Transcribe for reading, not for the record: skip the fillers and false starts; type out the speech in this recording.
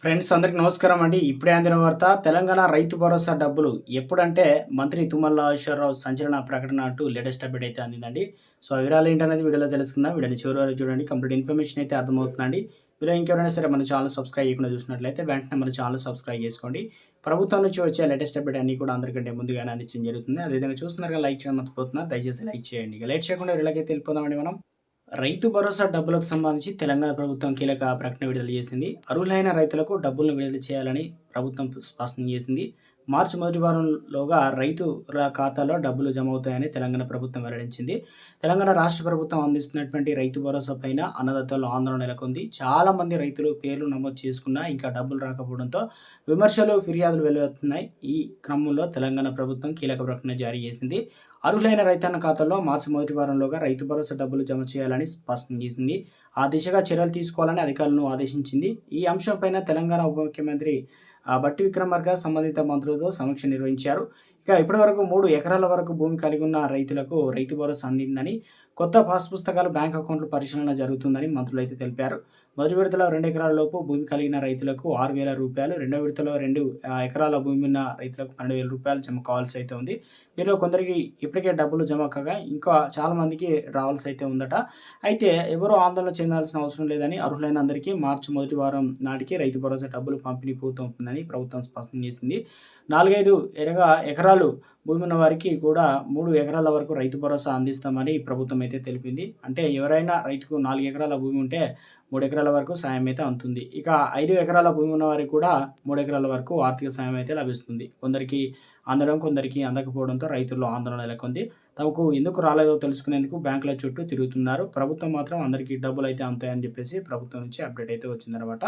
Friends అందరికి నమస్కారం అండి. ఇప్పుడే అందిన వార్త తెలంగాణ రైతు భరోసా డబ్బులు ఎప్పుడంటే మంత్రి తుమ్మల నాగేశ్వరరావు సంచలన ప్రకటన అంటూ లేటెస్ట్ అప్డేట్ అయితే అందిందండి. సో ఆ వివరాలు ఏంటనేది వీడియోలో తెలుసుకుందాం. వీడియోని చివరి వరకు చూడండి. కంప్లీట్ ఇన్ఫర్మేషన్ అయితే అర్థమవుతుందండి. వీడియో ఇంకెవరైనా సరే మన ఛానల్ సబ్స్క్రైబ్ చేయకుండా చూసినట్లయితే వెంటనే మన ఛానల్ సబ్స్క్రైబ్ చేసుకోండి. ప్రభుత్వం నుంచి వచ్చే లేటెస్ట్ అప్డేట్ అన్ని కూడా అందరికంటే ముందుగానే అందించడం జరుగుతుంది. అదేవిధంగా చూస్తున్నారుగా లైక్ చేయడం మర్చిపోతున్నారు. దయచేసి లైక్ చేయండి. ఇక లేట్ చేయకుండా వీడియోలకైతే వెళ్ళిపోదామండి మనం. రైతు భరోసా డబ్బులకు సంబంధించి తెలంగాణ ప్రభుత్వం కీలక ప్రకటన విడుదల చేసింది. అర్హులైన రైతులకు డబ్బులను విడుదల చేయాలని ప్రభుత్వం స్పష్టం చేసింది. మార్చి మొదటి వారంలోగా రైతుల ఖాతాలో డబ్బులు జమ అవుతాయని తెలంగాణ ప్రభుత్వం వెల్లడించింది. తెలంగాణ రాష్ట్ర ప్రభుత్వం అందిస్తున్నటువంటి రైతు భరోసా పైన అన్నదాతల్లో ఆందోళన నెలకొంది. చాలా మంది రైతులు పేర్లు నమోదు చేసుకున్నా ఇంకా డబ్బులు రాకపోవడంతో విమర్శలు, ఫిర్యాదులు వెలువడుతున్నాయి. ఈ క్రమంలో తెలంగాణ ప్రభుత్వం కీలక ప్రకటన జారీ చేసింది. అర్హులైన రైతన్న ఖాతాలో మార్చి మొదటి వారంలోగా రైతు భరోసా డబ్బులు జమ చేయాలని స్పష్టం చేసింది. ఆ దిశగా చర్యలు తీసుకోవాలని అధికారులను ఆదేశించింది. ఈ అంశంపైన తెలంగాణ ఉప ముఖ్యమంత్రి బట్టి విక్రమార్క సంబంధిత మంత్రులతో సమీక్ష నిర్వహించారు. ఇక ఇప్పటివరకు 3 ఎకరాల వరకు భూమి కలిగి ఉన్న రైతులకు రైతు భరోసా అందిందని, కొత్త పాస్ పుస్తకాలు, బ్యాంక్ అకౌంట్ల పరిశీలన జరుగుతుందని మంత్రులైతే తెలిపారు. మొదటి విడతలో 2 ఎకరాల లోపు భూమి కలిగిన రైతులకు రూ. 6,000, రెండో విడతలో 2 ఎకరాల భూమి ఉన్న రైతులకు రూ. 12,000 జమ కావాల్సి అయితే ఉంది. వీరిలో కొందరికి ఇప్పటికే డబ్బులు జమ కాగా ఇంకా చాలా మందికి రావాల్సి అయితే ఉందట. అయితే ఎవరూ ఆందోళన చెందాల్సిన అవసరం లేదని, అర్హులైన అందరికీ మార్చి మొదటి వారం నాటికి రైతు భరోసా డబ్బులు పంపిణీ పూర్తవుతుందని ప్రభుత్వం స్పష్టం చేసింది. 4, 5 ఎకరాలు భూమి ఉన్న వారికి కూడా 3 ఎకరాల వరకు రైతు భరోసా అందిస్తామని ప్రభుత్వం అయితే తెలిపింది. అంటే ఎవరైనా రైతుకు 4 ఎకరాల భూమి ఉంటే 3 ఎకరాల వరకు సాయం అయితే అందుతుంది. ఇక 5 ఎకరాల భూమి ఉన్న వారికి కూడా 3 ఎకరాల వరకు ఆర్థిక సాయం అయితే లభిస్తుంది. కొందరికి అందడం, కొందరికి అందకపోవడంతో రైతుల్లో ఆందోళన నెలకొంది. తమకు ఎందుకు రాలేదో తెలుసుకునేందుకు బ్యాంకుల చుట్టూ తిరుగుతున్నారు. ప్రభుత్వం మాత్రం అందరికీ డబ్బులు అయితే అందుతాయని చెప్పేసి ప్రభుత్వం నుంచి అప్డేట్ అయితే వచ్చిందనమాట.